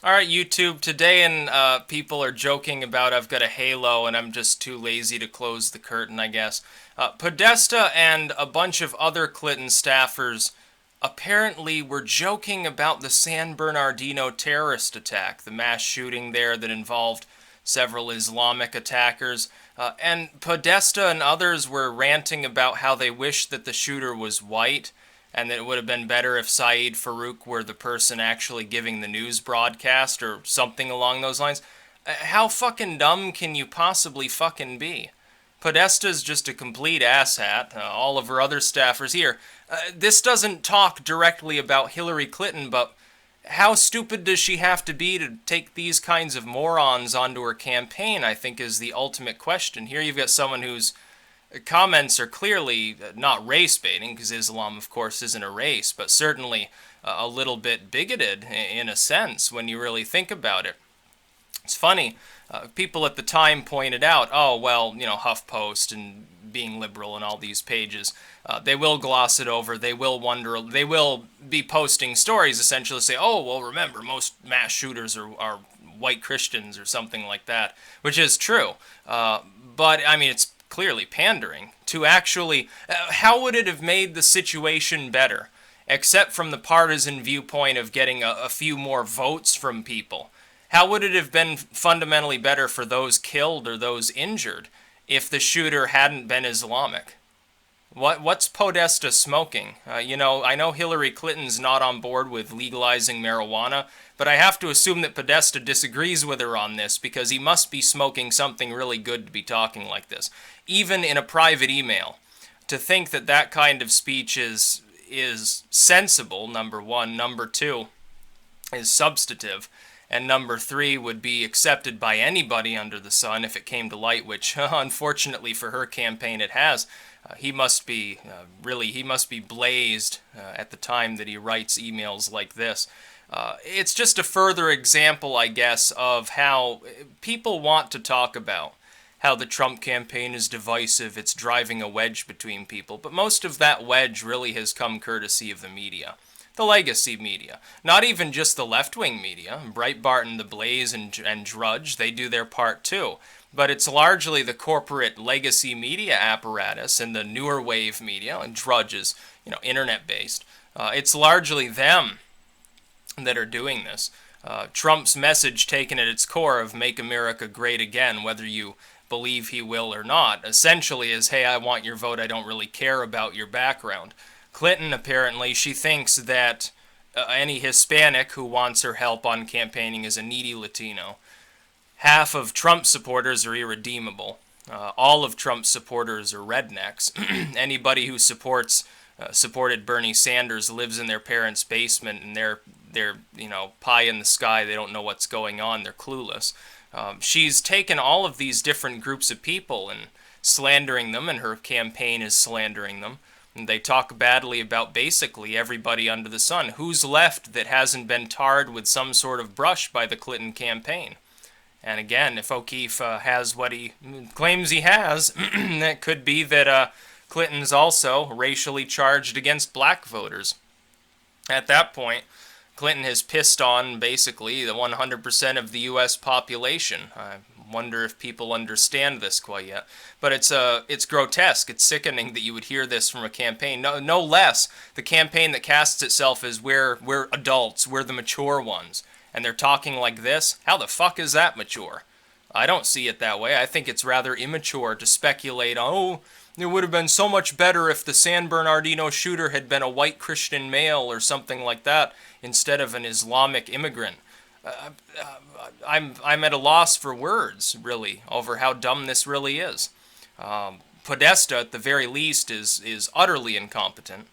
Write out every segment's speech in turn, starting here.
All right, YouTube. Today, and people are joking about I've got a halo, and I'm just too lazy to close the curtain, I guess. Podesta and a bunch of other Clinton staffers apparently were joking about the San Bernardino terrorist attack, the mass shooting there that involved several Islamic attackers. And Podesta and others were ranting about how they wish that the shooter was white and that it would have been better if Saeed Farouk were the person actually giving the news broadcast or something along those lines. How fucking dumb can you possibly fucking be? Podesta's just a complete asshat. All of her other staffers here. This doesn't talk directly about Hillary Clinton, but how stupid does she have to be to take these kinds of morons onto her campaign, I think, is the ultimate question. Here you've got someone whose comments are clearly not race baiting, because Islam, of course, isn't a race, but certainly a little bit bigoted in a sense when you really think about it. It's funny. People at the time pointed out, oh, well, HuffPost and being liberal and all these pages, they will gloss it over. They will wonder. They will be posting stories essentially say, oh, well, remember, most mass shooters are white Christians or something like that, which is true. But, I mean, it's clearly pandering to actually, how would it have made the situation better, except from the partisan viewpoint of getting a few more votes from people? How would it have been fundamentally better for those killed or those injured if the shooter hadn't been Islamic? What's Podesta smoking? I know Hillary Clinton's not on board with legalizing marijuana, but I have to assume that Podesta disagrees with her on this because he must be smoking something really good to be talking like this, even in a private email. To think that that kind of speech is sensible, number one. Number two, is substantive. And number three, would be accepted by anybody under the sun if it came to light, which unfortunately for her campaign it has. He must be blazed at the time that he writes emails like this. It's just a further example, I guess, of how people want to talk about how the Trump campaign is divisive, it's driving a wedge between people, but most of that wedge really has come courtesy of the media. The legacy media. Not even just the left-wing media. Breitbart and The Blaze and Drudge, they do their part too. But it's largely the corporate legacy media apparatus and the newer wave media, and Drudge is, internet-based. It's largely them that are doing this. Trump's message taken at its core of Make America Great Again, whether you believe he will or not, essentially is, hey, I want your vote, I don't really care about your background. Clinton, apparently, she thinks that any Hispanic who wants her help on campaigning is a needy Latino. Half of Trump supporters are irredeemable. All of Trump's supporters are rednecks. Anybody who supported Bernie Sanders lives in their parents' basement and they're pie in the sky. They don't know what's going on. They're clueless. She's taken all of these different groups of people and slandering them, and her campaign is slandering them. And they talk badly about basically everybody under the sun. Who's left that hasn't been tarred with some sort of brush by the Clinton campaign? And again, if O'Keefe has what he claims he has, it could be that Clinton's also racially charged against black voters. At that point, Clinton has pissed on basically the 100% of the U.S. population. I wonder if people understand this quite yet. But it's grotesque. It's sickening that you would hear this from a campaign. No less the campaign that casts itself as we're adults, we're the mature ones. And they're talking like this? How the fuck is that mature? I don't see it that way. I think it's rather immature to speculate, oh, it would have been so much better if the San Bernardino shooter had been a white Christian male or something like that instead of an Islamic immigrant. I'm at a loss for words, really, over how dumb this really is. Podesta, at the very least, is utterly incompetent.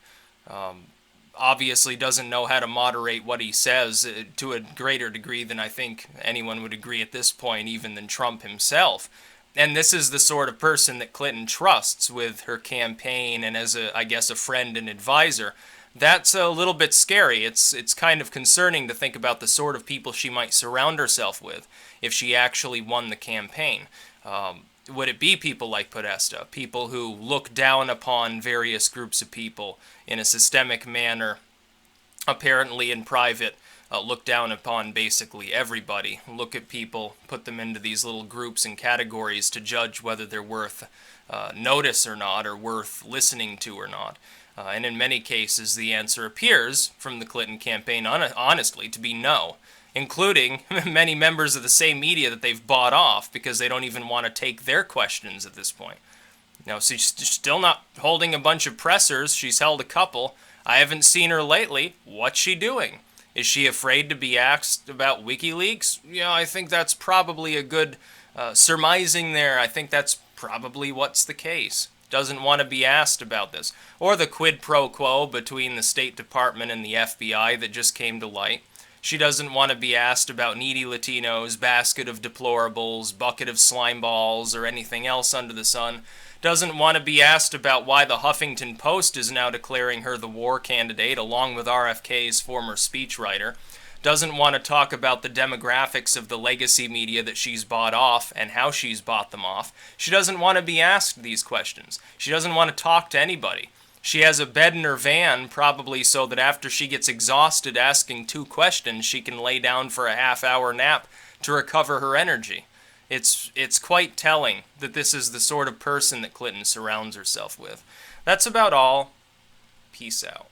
Obviously doesn't know how to moderate what he says to a greater degree than I think anyone would agree at this point, even than Trump himself. And this is the sort of person that Clinton trusts with her campaign and as I guess a friend and advisor. That's a little bit scary. It's kind of concerning to think about the sort of people she might surround herself with if she actually won the campaign. Would it be people like Podesta, people who look down upon various groups of people in a systemic manner, apparently in private, look down upon basically everybody. Look at people, put them into these little groups and categories to judge whether they're worth notice or not, or worth listening to or not. And in many cases, the answer appears from the Clinton campaign, honestly, to be no, including many members of the same media that they've bought off because they don't even want to take their questions at this point. Now, she's still not holding a bunch of pressers. She's held a couple. I haven't seen her lately. What's she doing? Is she afraid to be asked about WikiLeaks? Yeah, I think that's probably a good surmising there. I think that's probably what's the case. Doesn't want to be asked about this. Or the quid pro quo between the State Department and the FBI that just came to light. She doesn't want to be asked about needy Latinos, basket of deplorables, bucket of slime balls, or anything else under the sun. Doesn't want to be asked about why the Huffington Post is now declaring her the war candidate along with RFK's former speechwriter. Doesn't want to talk about the demographics of the legacy media that she's bought off and how she's bought them off. She doesn't want to be asked these questions. She doesn't want to talk to anybody. She has a bed in her van, probably so that after she gets exhausted asking 2 questions, she can lay down for a half-hour nap to recover her energy. It's quite telling that this is the sort of person that Clinton surrounds herself with. That's about all. Peace out.